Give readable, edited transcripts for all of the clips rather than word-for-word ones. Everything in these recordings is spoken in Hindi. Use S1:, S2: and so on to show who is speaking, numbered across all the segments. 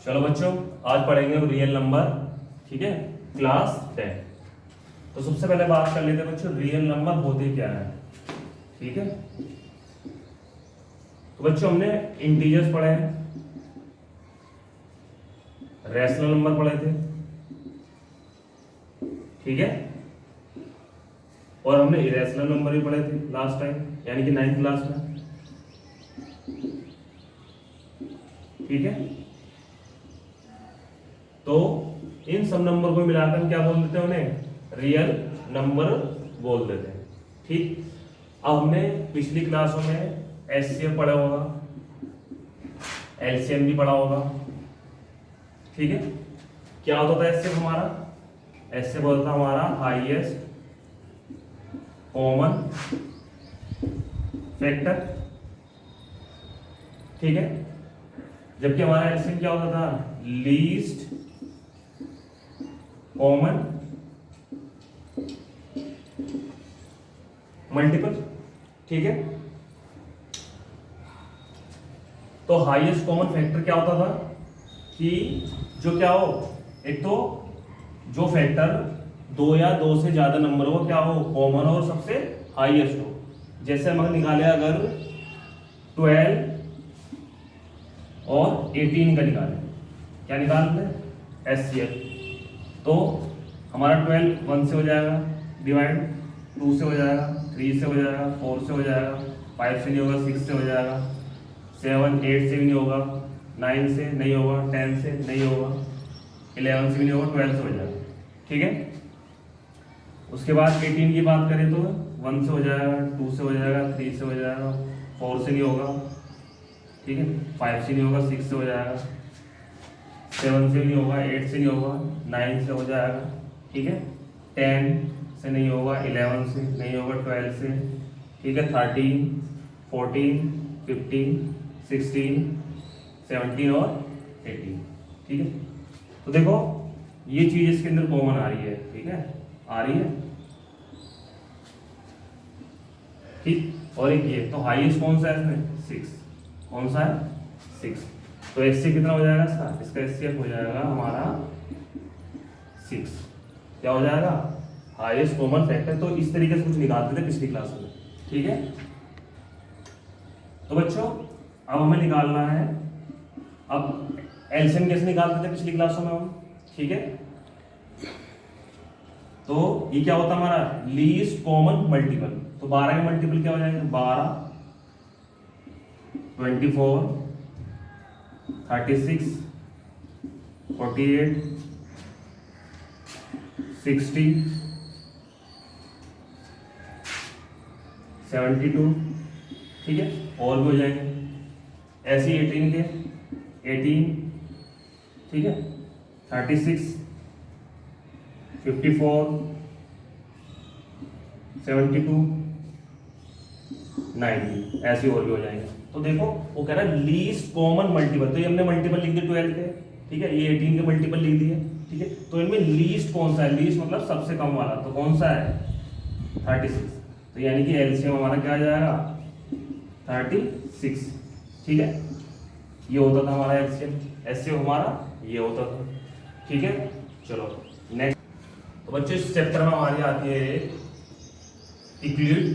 S1: चलो बच्चों, आज पढ़ेंगे रियल नंबर। ठीक है, क्लास 10। तो सबसे पहले बात कर लेते हैं बच्चों, रियल नंबर होते क्या है। ठीक है, तो बच्चों हमने इंटीजर्स पढ़े हैं, रैशनल नंबर पढ़े थे। ठीक है, और हमने इरेशनल नंबर भी पढ़े थे लास्ट टाइम, यानी कि 9th क्लास में। ठीक है, तो इन सब नंबर को मिलाकर क्या बोल देते हैं, उन्हें रियल नंबर बोल देते हैं। ठीक, अब हमने पिछली क्लासों में एचसीएफ पढ़ा होगा, एलसीएम भी पढ़ा होगा। ठीक है, क्या होता था एचसीएफ हमारा? एचसीएफ होता था हमारा हाईएस्ट कॉमन फैक्टर। ठीक है, जबकि हमारा एलसीएम क्या होता था? Least common multiple. ठीक है, तो हाईएस्ट कॉमन फैक्टर क्या होता था कि जो क्या हो, एक तो जो फैक्टर दो या दो से ज्यादा नंबर हो, क्या हो, कॉमन और सबसे हाईएस्ट हो। जैसे हम निकाले अगर 12 और 18 का निकाले, क्या निकालते हैं? एचसीएफ। तो हमारा 12 1 से हो जाएगा डिवाइड, 2 से हो जाएगा, 3 से हो जाएगा, 4 से हो जाएगा, 5 से नहीं होगा, 6 से हो जाएगा, 7 8 से भी नहीं होगा, 9 से नहीं होगा, 10 से नहीं होगा, 11 से भी नहीं होगा, 12 से हो जाएगा। ठीक है, उसके बाद 18 की बात करें तो 1 से हो जाएगा, 2 से हो जाएगा, 3 से हो जाएगा, 4 से नहीं होगा। ठीक है, 5 से नहीं होगा, 6 से हो जाएगा, 7 से नहीं होगा, 8 से नहीं होगा, 9 से हो जाएगा। ठीक है, 10 से नहीं होगा, 11 से नहीं होगा, 12 से। ठीक है, 13 14 15 16 17 और 18। ठीक है, तो देखो ये चीज इसके अंदर कॉमन आ रही है। ठीक है, आ रही है। ठीक, और एक ये तो हाईएस्ट कौन सा है इसमें? 6। कौन सा है? 6। तो एचसीएफ कितना हो जाएगा इसका? इसका एचसीएफ हो जाएगा हमारा 6। क्या हो जाएगा? Highest common factor. तो इस तरीके से कुछ निकालते थे पिछली क्लास में। ठीक है, तो बच्चों अब हमें निकालना है, अब एलसीएम कैसे निकालते थे पिछली क्लासों में हम। ठीक है, तो ये क्या होता है हमारा? Least common multiple. तो 12 के मल्टीपल क्या हो जाएंगे? 12 24 36 48 60 72। ठीक है, और भी हो जाएंगे ऐसे ही 18 के 18। ठीक है, 36 54 72 90, ऐसे और भी हो जाएंगे। तो देखो वो कह रहा है लीस्ट कॉमन मल्टीपल, तो ये हमने मल्टीपल लिख दिए 12 के। ठीक है, ये 18 के मल्टीपल लिख दिए। ठीक है, तो इनमें लीस्ट कौन सा है? लीस्ट मतलब सबसे कम वाला, तो कौन सा है? 36। तो यानी कि एलसीएम हमारा क्या आ जाएगा? 36। ठीक है, ये होता था हमारा एलसीएम। एचसीएफ हमारा ये होता था। ठीक है, चलो नेक्स्ट। तो बच्चों इस चैप्टर में हमारी आती है Euclid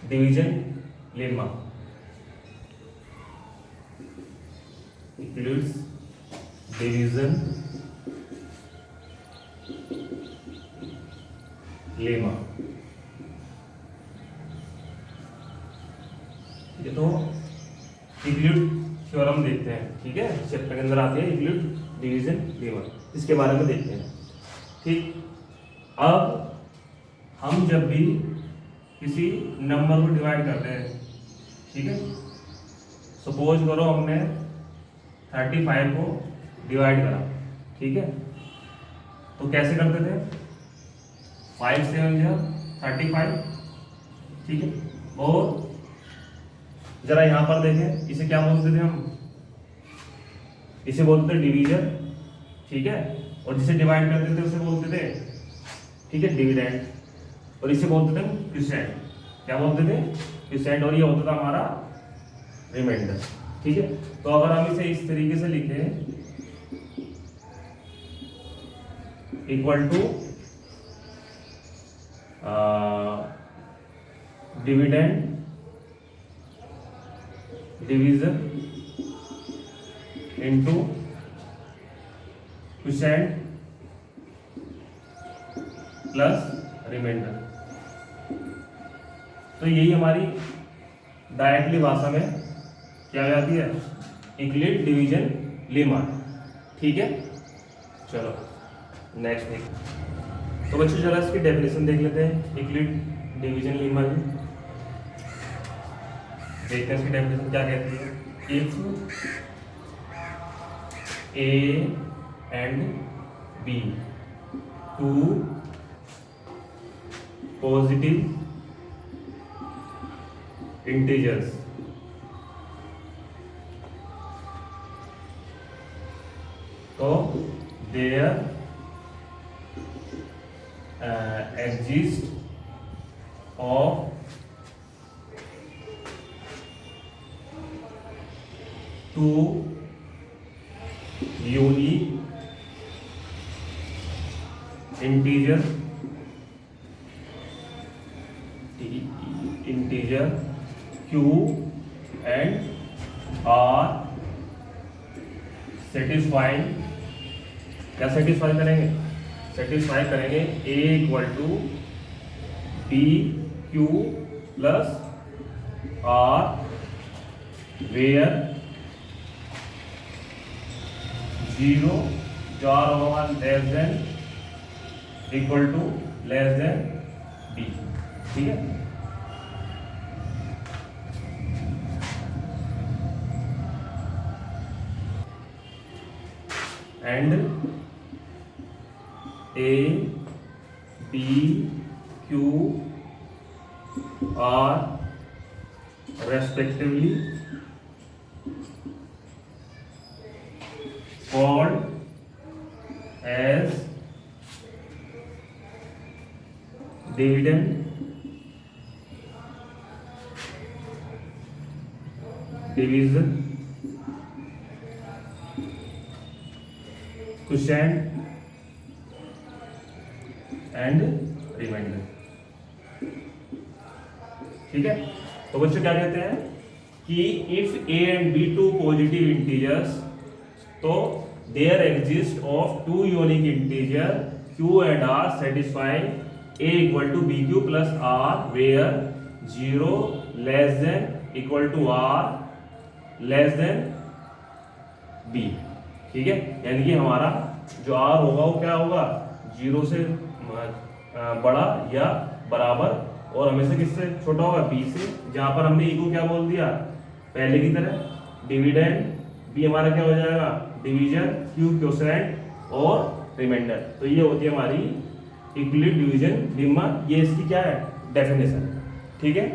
S1: division lemma. Euclid's division lemma. ये तो यूक्लिड थ्योरम देखते हैं। ठीक है, चैप्टर के अंदर आती है यूक्लिड डिवीजन लेमा, इसके बारे में देखते हैं। ठीक, अब हम जब भी किसी नंबर को डिवाइड करते हैं, ठीक है, सपोज करो हमने 35 को डिवाइड करा। ठीक है, तो कैसे करते थे? 5 से 35। ठीक है, और जरा यहां पर देखें, इसे क्या बोलते थे हम? इसे बोलते थे डिवीजन। ठीक है, और जिसे डिवाइड करते थे उसे बोलते थे, ठीक है, डिविडेंड। और इसे बोलते थे क्विसेंट। क्या बोलते थे? क्विसेंट। और ये होता था हमारा रिमाइंडर। ठीक है। तो अगर हम इसे इस तरीके से लिखें, equal to dividend division into quotient plus remainder, तो यही हमारी डायरेक्टली भाषा में क्या हो जाती है, यूक्लिड डिवीजन लेमा। ठीक है, चलो नेक्स्ट देख। तो बच्चों जरा इसकी डेफिनेशन देख लेते हैं यूक्लिड डिवीजन लेमा की। देखते हैं इसकी डेफिनेशन क्या कहती है। If A and B two positive integers तो there exist of two unique integer Q and R satisfying, क्या सेटिस्फाई करेंगे, सेटिस्फाई करेंगे A equal to B Q plus R where 0 less than equal to less than B। ठीक है, and A B Q R respectively called as dividend division quotient and remainder. ठीक है, तो बच्चों क्या कहते हैं कि if A and B two positive integers तो there exist of two unique integer Q and R satisfying A equal to B Q plus R where 0 less than equal to R less than B. ठीक है, यानी कि हमारा जो आर होगा वो क्या होगा, 0 से बड़ा या बराबर और हमेशा किससे छोटा होगा, बी से। जहां पर हमने ई को क्या बोल दिया पहले की तरह डिविडेंड, बी हमारा क्या हो जाएगा डिवीजन, क्यू क्वोशिएंट और रिमाइंडर। तो ये होती है हमारी यूक्लिड डिवीजन लेमा, ये इसकी क्या है डेफिनेशन। ठीक है,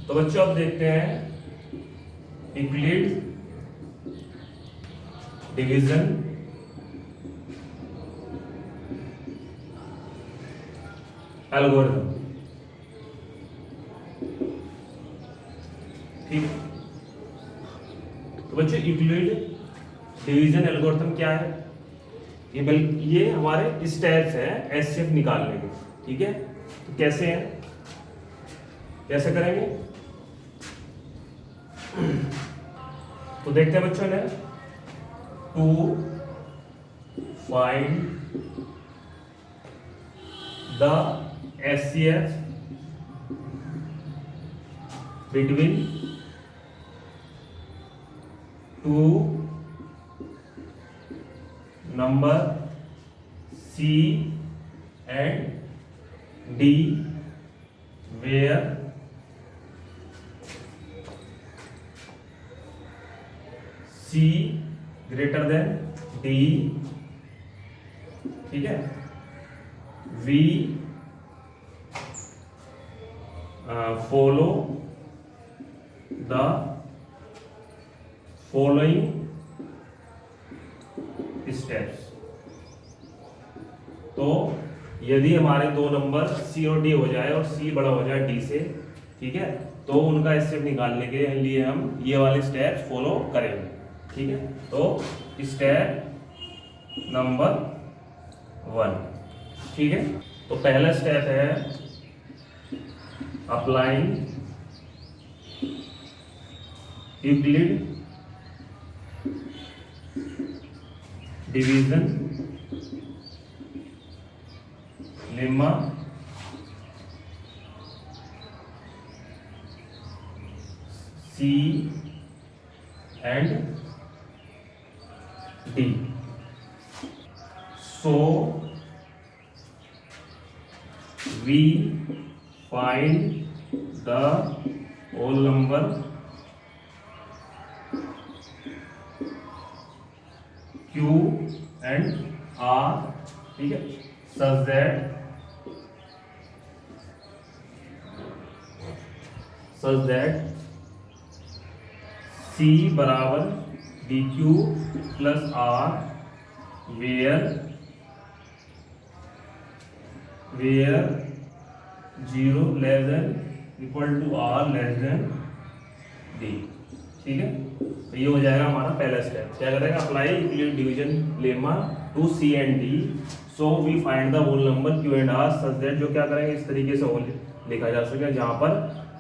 S1: तो बच्चों अब देखते हैं यूक्लिड डिवीजन एल्गोरिथम। ठीक, तो बच्चों यूक्लिड डिवीजन एल्गोरिथम क्या है, ये हमारे स्टेप्स हैं एचसीएफ निकालने के। ठीक है, तो कैसे हैं, कैसे करेंगे, तो देखते हैं बच्चों ने to find the SCF between two number C and D where C greater than D. ठीक है, we follow the following steps. तो यदि हमारे दो नंबर सी और डी हो जाए और सी बड़ा हो जाए डी से, ठीक है, तो उनका एचसीएफ निकालने के लिए हम ये वाले स्टेप्स फॉलो करेंगे। ठीक है, तो स्टेप नंबर 1। ठीक है, तो पहला स्टेप है applying Euclid division lemma C and D. So we find the whole number Q and R, ठीक है, such that C बराबर DQ plus R where 0 less than equal to R less than D। ठीक है, तो ये हो जाएगा हमारा पहला स्टेप। क्या करेगा, apply Euclid division lemma to C and D, so we find the whole number Q and R such that, जो क्या करेंगे इस तरीके से होल लिखा जा सके जहाँ पर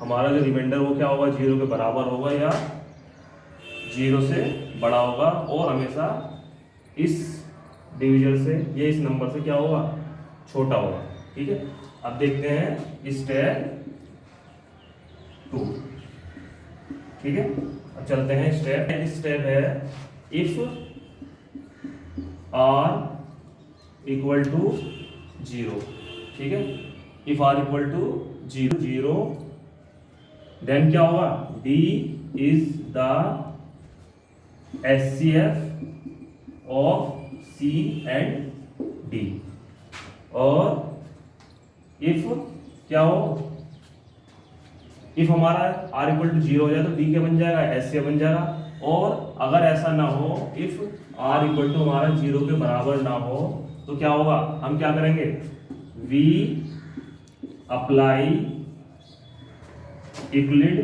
S1: हमारा जो रिमाइंडर वो क्या होगा, 0 के बराबर होगा या 0 से बड़ा होगा, और हमेशा इस डिवीजन से या इस नंबर से क्या होगा, छोटा होगा। ठीक है, अब देखते हैं स्टेप 2। ठीक है, अब चलते हैं स्टेप है इफ R इक्वल टू 0। ठीक है, if R equal to 0 then क्या होगा, D is the HCF of C and D, और इफ क्या हो, इफ हमारा R इक्वल टू 0 हो जाए तो D क्या बन जाएगा, HCF बन जाएगा। और अगर ऐसा ना हो, इफ R इक्वल टू हमारा 0 के बराबर ना हो, तो क्या होगा, हम क्या करेंगे, we apply Euclid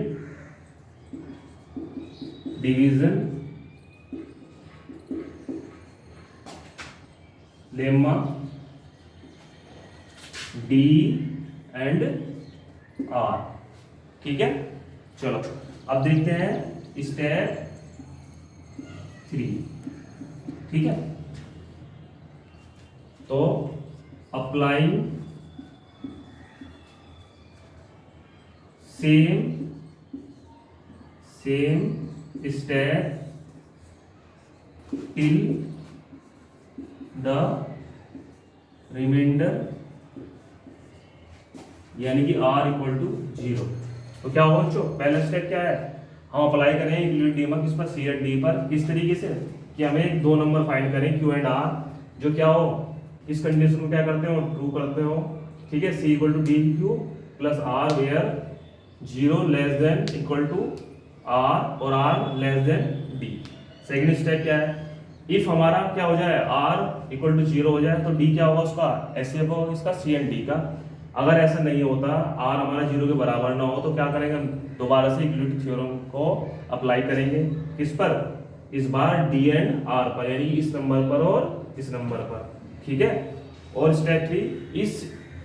S1: division lemma D and R। ठीक है, चलो अब देखते हैं स्टेप 3। ठीक है, तो applying same step till the remainder यानी कि R इक्वल टू 0। तो क्या होगा बच्चों, पहला स्टेप क्या है, हम अप्लाई करें यूक्लिड डिवीजन किस पर, C एंड D पर, किस तरीके से कि हमें दो नंबर फाइंड करें Q एंड R, जो क्या हो, इस कंडीशन को क्या करते हो, ट्रू करते हो। ठीक है, C equal to DQ plus R where 0 less than equal to R और R less than D। Second step क्या है, इफ हमारा क्या हो जाए, R इक्वल टू 0 हो जाए, तो D क्या होगा उसका, HCF होगा इसका C एंड D का। अगर ऐसा नहीं होता, R हमारा 0 के बराबर ना हो, तो क्या करेंगे, हम दोबारा से यूक्लिड थ्योरम को अप्लाई करेंगे, किस पर, इस बार D एंड R पर, यानी इस नंबर पर और इस नंबर पर। ठीक है, और स्टेप 3, इस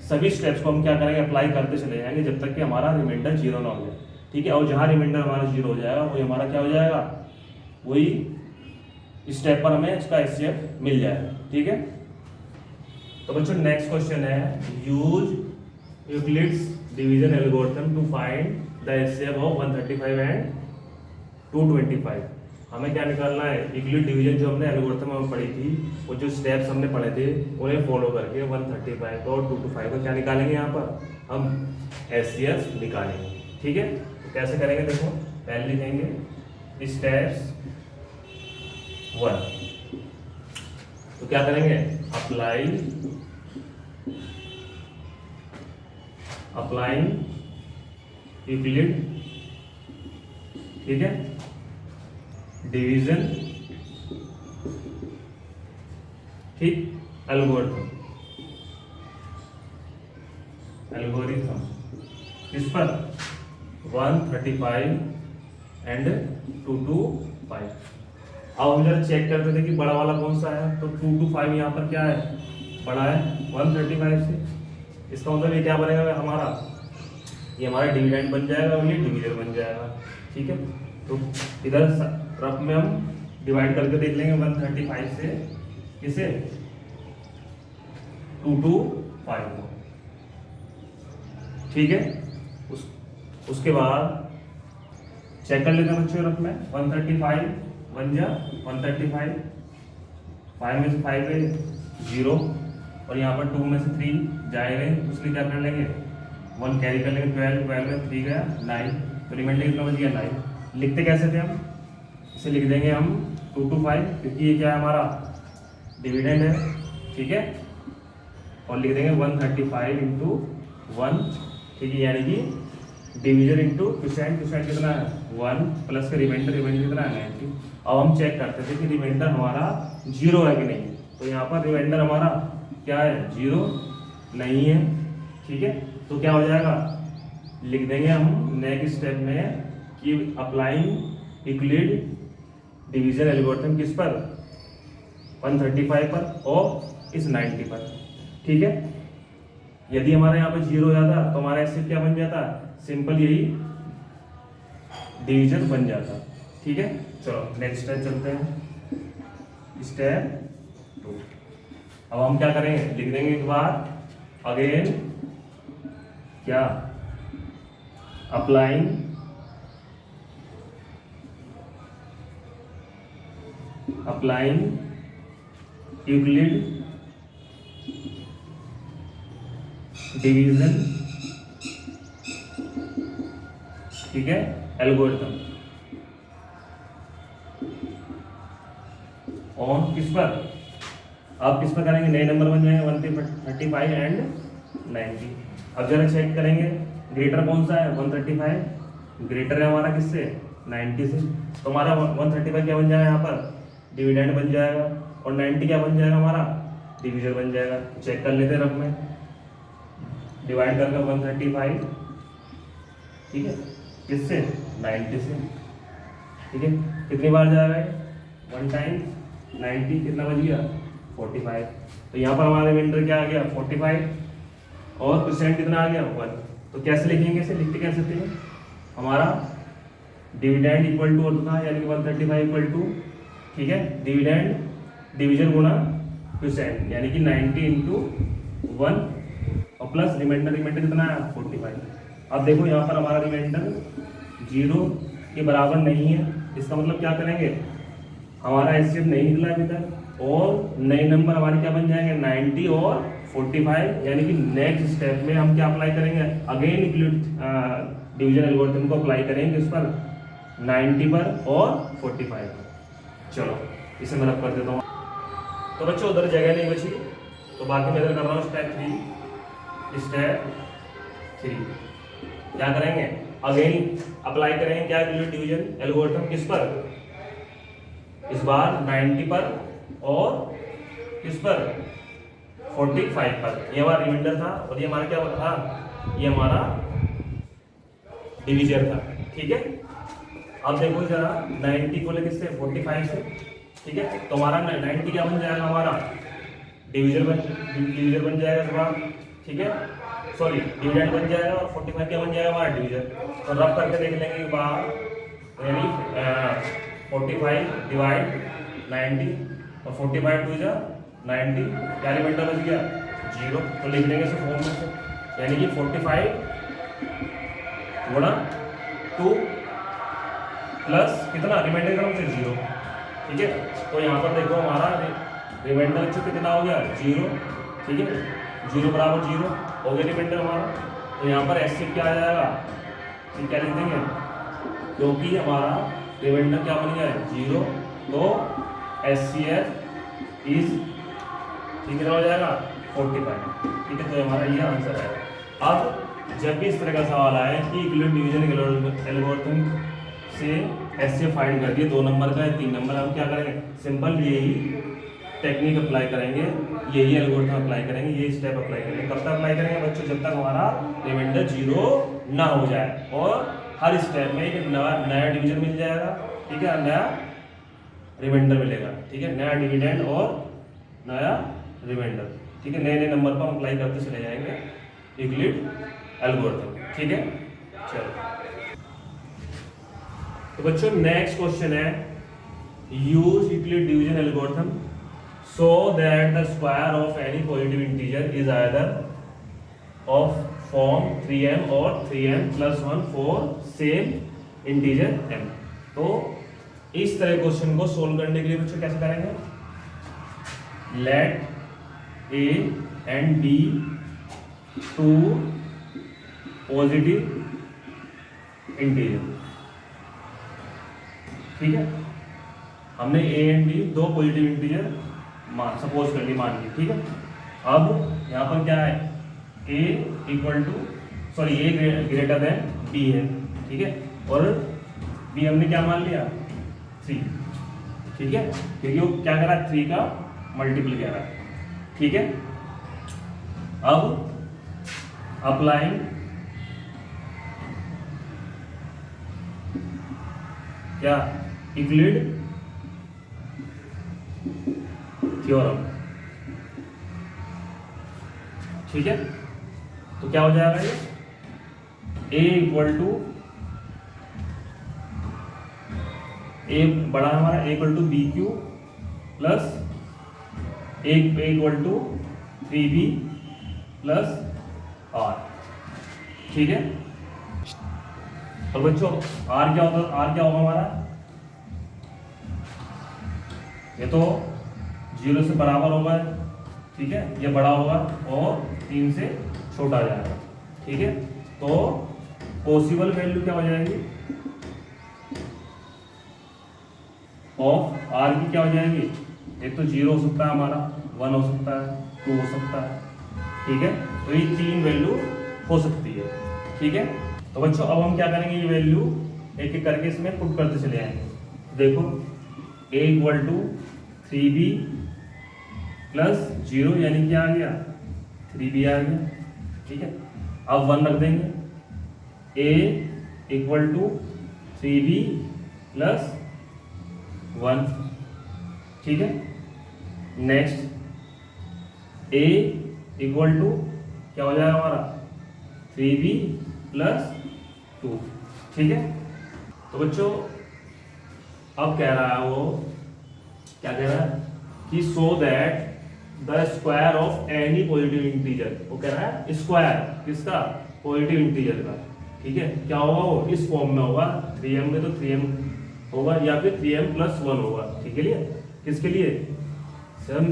S1: सभी स्टेप्स को हम क्या करेंगे, अप्लाई करते चले जाएंगे जब तक कि हमारा रिमाइंडर 0 ना हो जाए। ठीक है, और जहाँ रिमाइंडर हमारा 0 हो जाएगा वही हमारा क्या हो जाएगा, वही स्टेप पर हमें इसका HCF मिल जाएगा। ठीक है, तो बच्चों नेक्स्ट क्वेश्चन है, use Euclid's division algorithm to find the HCF of 135 and 225। हमें क्या निकालना है, यूक्लिड डिवीजन जो हमने एल्गोरिथम में पढ़ी थी, वो जो स्टेप्स हमने पढ़े थे उन्हें फॉलो करके 135 और 225 को क्या निकालेंगे, यहाँ पर हम HCF निकालेंगे। ठीक है, तो कैसे करेंगे, देखो पहले लिखेंगे स्टेप्स 1, तो क्या करेंगे, अप्लाइंग यूक्लिड, ठीक है, डिवीजन, ठीक, एल्गोरिथम किस पर, 135 एंड 225। अब हम जरा चेक करते थे कि बड़ा वाला कौन सा है, तो 225 यहाँ पर क्या है, बड़ा है 135 से। इसका मतलब ये क्या बनेगा हमारा, ये हमारा डिविडेंड बन जाएगा और ये डिवीजर बन जाएगा। ठीक है, तो इधर रफ में हम डिवाइड करके देख लेंगे 135 से किसे, 225 को। ठीक है, उसके बाद चेक कर लेते हैं बच्चों रफ में, 135 बन जा 135, 5 में से 5 है 0 और यहाँ पर 2 में से 3 जाएंगे, उसके क्या कर लेंगे 1 कैरी कर लेंगे, 12 में 3 गया 9, तो रिमाइंडर कितना बच गया 9। लिखते कैसे थे हम, इसे लिख देंगे हम 225 क्योंकि ये क्या है हमारा डिविडेंड है। ठीक है, और लिख देंगे 135 इंटू 1। ठीक है, यानी कि डिवीजर इंटू क्वोशिएंट कितना है 1 प्लस का रिमाइंडर कितना है 90। अब हम चेक करते थे कि रिमाइंडर हमारा 0 है कि नहीं, तो यहाँ पर रिमाइंडर हमारा क्या है 0 नहीं है। ठीक है, तो क्या हो जाएगा, लिख देंगे हम नेक्स्ट स्टेप में कि अप्लाइंग यूक्लिड डिवीजन एल्गोरिथम किस पर, 135 पर और इस 90 पर। ठीक है, यदि हमारे यहाँ पर 0 हो जाता तो हमारा स्टेप क्या बन जाता, सिंपल यही डिवीजन बन जाता। ठीक है, चलो नेक्स्ट स्टेप चलते हैं, स्टेप 2। अब हम क्या करेंगे, लिख देंगे एक बार अगेन क्या, अप्लाइंग यूक्लिड डिवीजन, ठीक है, एल्गोरिथम ऑन किस पर, आप किस पर करेंगे, नए नंबर बन जाएंगे 135 एंड 90। अब जरा चेक करेंगे ग्रेटर कौन सा है, 135 ग्रेटर है हमारा किससे 90 से, तो हमारा 135 क्या बन जाएगा यहाँ पर डिविडेंड बन जाएगा और 90 क्या बन जाएगा हमारा डिवीजर बन जाएगा। चेक कर लेते हैं रफ में, डिवाइड करके 135, ठीक है, किससे 90 से। ठीक है, कितनी बार जाएगा 1 टाइम 90, कितना बच गया 45। तो यहाँ पर हमारा रिमाइंडर क्या आ गया 45 और परसेंट कितना आ गया 1। तो कैसे लिखेंगे इसे, लिखते कैसे थे, हमारा डिविडेंड इक्वल टू होता था यानी कि 135 इक्वल टू, ठीक है, डिविडेंड डिवीजन गुना परसेंट यानी कि 90 इंटू 1 और प्लस रिमाइंडर कितना है 45। अब देखो यहाँ पर हमारा रिमाइंडर 0 के बराबर नहीं है, इसका मतलब क्या करेंगे, हमारा एचसीएफ नहीं निकला अभी तक और नए नंबर हमारे क्या बन जाएंगे 90 और 45, यानी कि नेक्स्ट स्टेप में हम क्या अप्लाई करेंगे, अगेन डिवीजन एल्गोरिथम को अप्लाई करेंगे इस पर 90 पर और 45 पर। चलो इसे मैं रब कर देता हूँ। तो बच्चों उधर जगह नहीं बची, तो बाकी मैं इधर कर रहा हूँ स्टेप 3। स्टेप 3 क्या करेंगे, अगेन अप्लाई करेंगे क्या डिवीजन एल्गोरिथम किस पर, इस बार 90 पर और किस पर 45 पर। ये हमारा रिमाइंडर था और ये हमारा क्या था, ये हमारा डिवीजर था। ठीक है, अब देखो जरा 90 को लेकर किससे 45 से, ठीक है, तो हमारा 90 क्या बन जाएगा, हमारा डिवीजर बन जाएगा इस बार, ठीक है, सॉरी डिविडेंड बन जाएगा और 45 क्या बन जाएगा हमारा डिवीजर। तो रब करके देख लेंगे एक बार, यानी 45 डिवाइड 90 और 45 टू जा 90, क्या रिमाइंडर बच गया 0। तो लिख लेंगे इसे फॉर्म में से, यानी कि 45 गुणा 2 प्लस कितना रिमाइंडर की तरफ से 0। ठीक है, तो यहाँ पर देखो हमारा रिमाइंडर कितना हो गया 0। ठीक है, 0 बराबर 0 हो गया रिमाइंडर हमारा। तो यहाँ पर एस क्या आ जाएगा, क्या लिख देंगे, क्योंकि हमारा रिमाइंडर क्या बन गया 0, तो एचसीएफ इज कितना हो जाएगा 45। ठीक है, तो हमारा ये आंसर है। अब जब भी इस तरह का सवाल आए कि यूक्लिड डिवीजन एल्गोरिथम से एचसीएफ फाइंड कर दिए, 2 नंबर का है 3 नंबर, हम क्या करेंगे, सिंपल यही टेक्निक अप्लाई करेंगे, यही एल्गोरिथम अप्लाई करेंगे, यही स्टेप अप्लाई करेंगे। कब तक अप्लाई करेंगे बच्चों, जब तक हमारा रिमाइंडर 0 ना हो जाए और हर स्टेप में एक नया डिवीजन मिल जाएगा, ठीक है, नया रिमाइंडर मिलेगा, ठीक है, नया डिविडेंड और नया रिमाइंडर, ठीक है, नए नए नंबर पर हम अप्लाई करते चले जाएंगे यूक्लिड एल्गोरिथम, ठीक है। चलो तो बच्चों नेक्स्ट क्वेश्चन है, use Euclid division algorithm so that the square of any positive integer is either of form 3m और 3m + 1 for same integer m। तो इस तरह क्वेश्चन को सोल्व करने के लिए बच्चों कैसे करेंगे, let a and b two positive integer, ठीक है, हमने a एंड b दो पॉजिटिव इंटीजर सपोज कर ली, मान ली, ठीक है। अब यहाँ पर क्या है, a ग्रेटर देन b है, ठीक है, और b हमने क्या मान लिया 3, ठीक है, क्योंकि वो क्या कर रहा है 3 का मल्टीपल कह रहा है, ठीक है। अब अप्लाइंग क्या यूक्लिड थ्योरम, ठीक है, तो क्या हो जाएगा ये a बड़ा हमारा a = bq plus a = 3b plus r, ठीक है। और बच्चों r क्या होता है, r क्या होगा हमारा, ये तो 0 से बराबर होगा, ठीक है, ये बड़ा होगा और 3 से छोटा आ जाएगा, ठीक है। तो पॉसिबल वैल्यू क्या हो जाएगी ऑफ r की, क्या हो जाएगी, एक तो 0 हो सकता है हमारा, 1 हो सकता है, 2 हो सकता है, ठीक है, तो ये 3 वैल्यू हो सकती है, ठीक है। तो बच्चों अब हम क्या करेंगे, ये वैल्यू एक एक करके इसमें पुट करते चले आएंगे। देखो a = 3b प्लस 0 यानी क्या आ गया 3b आ गया, ठीक है। अब 1 रख देंगे, a = 3b प्लस 1, ठीक है। नेक्स्ट a = क्या हो जाएगा हमारा 3b प्लस 2, ठीक है। तो बच्चों अब कह रहा है वो, क्या कह रहा है कि so that the square of any positive integer, वो कह रहा है स्क्वायर किसका, पॉजिटिव इंटीजर का, ठीक है, क्या होगा वो इस फॉर्म में होगा, 3m में तो 3m होगा या फिर 3m + 1 होगा, ठीक है, लिए किसके लिए, सम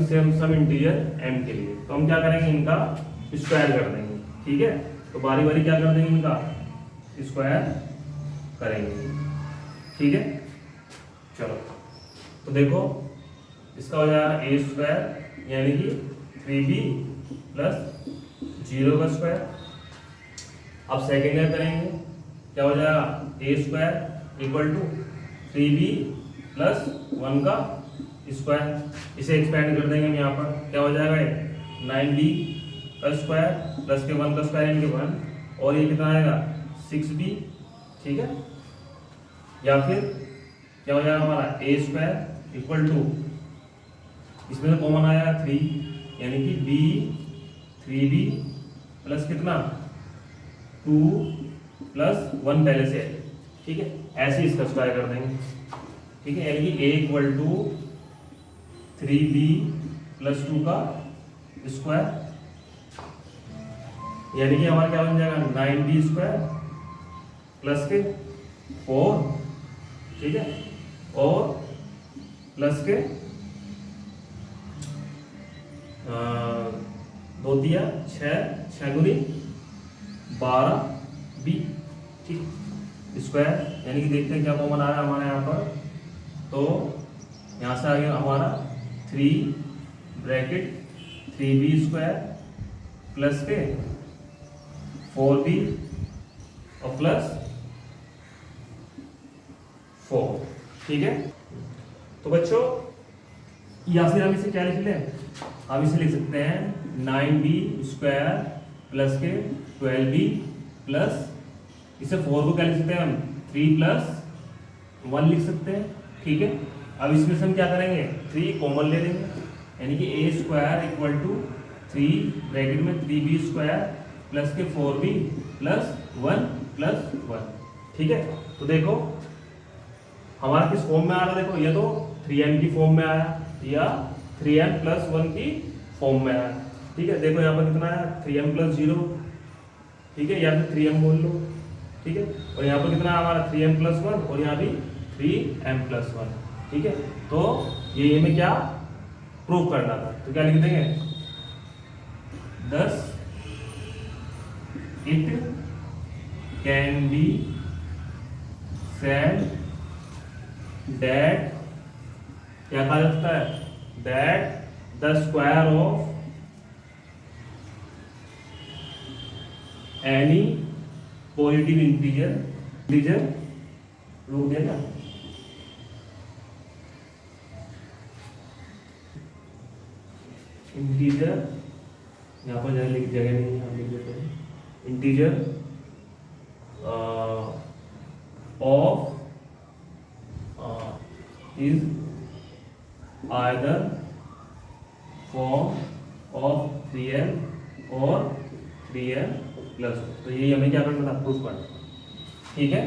S1: इंटीजर m के लिए। तो हम क्या करेंगे, इनका स्क्वायर कर देंगे, ठीक है। तो बारी बारी क्या कर देंगे, इनका स्क्वायर करेंगे, ठीक है। चलो तो देखो इसका हो जाएगा a² यानी कि 3b प्लस 0 का स्क्वायर। अब सेकेंड ईयर करेंगे, क्या हो जाएगा a² = 3b प्लस 1 का स्क्वायर। इसे एक्सपेंड कर देंगे हम यहाँ पर, क्या हो जाएगा 9b का स्क्वायर प्लस के 1 का स्क्वायर यानी कि 1, और ये कितना आएगा 6b, ठीक है। या फिर क्या हो जाएगा हमारा a² = इसमें से कॉमन आया 3 यानी कि b 3b प्लस कितना 2 प्लस 1 पहले से है, ठीक है, ऐसे इसका स्क्वायर कर देंगे, ठीक है, यानी कि a = 3b प्लस 2 का स्क्वायर, यानी कि हमारा क्या बन जाएगा 9b² प्लस के 4, ठीक है, और प्लस के 2 दिया 6, 6 × 12b, ठीक, स्क्वायर, यानी कि देखते हैं क्या कॉमन आ रहा है हमारे यहाँ पर। तो यहाँ से आ गया हमारा 3 ब्रैकेट 3b² प्लस के 4b और प्लस 4, ठीक है। तो बच्चों या फिर हम इसे क्या लिख लें, हम इसे लिख सकते हैं 9b² प्लस के 12b प्लस इसे 4 को क्या लिख सकते हैं हम 3 + 1 लिख सकते हैं, ठीक है। अब इसमें से हम क्या करेंगे 3 कॉमन ले लेंगे, यानी कि a² = 3 ब्रैकेट में 3b² प्लस के 4b प्लस 1 प्लस 1, ठीक है। तो देखो हमारा किस फॉर्म में आ रहा है, देखो ये तो 3m की फॉर्म में आया या 3m + 1 की फॉर्म में आया, ठीक है। देखो यहाँ पर कितना आया 3m + 0, ठीक है, या फिर 3m बोल लो, ठीक है। और यहाँ पर कितना हमारा 3m + 1 और यहाँ भी 3m + 1, ठीक है। तो ये हमें क्या प्रूव करना था, तो क्या लिख देंगे 10 it can be said that, क्या कहा जाता है, that the square of any positive integer root है ना, इंटीजर यहाँ पर जगह नहीं है, हम लिख देते हैं integer of is either form of 3m और 3m +, तो ये हमें क्या करना था, प्रूफ करना, ठीक है।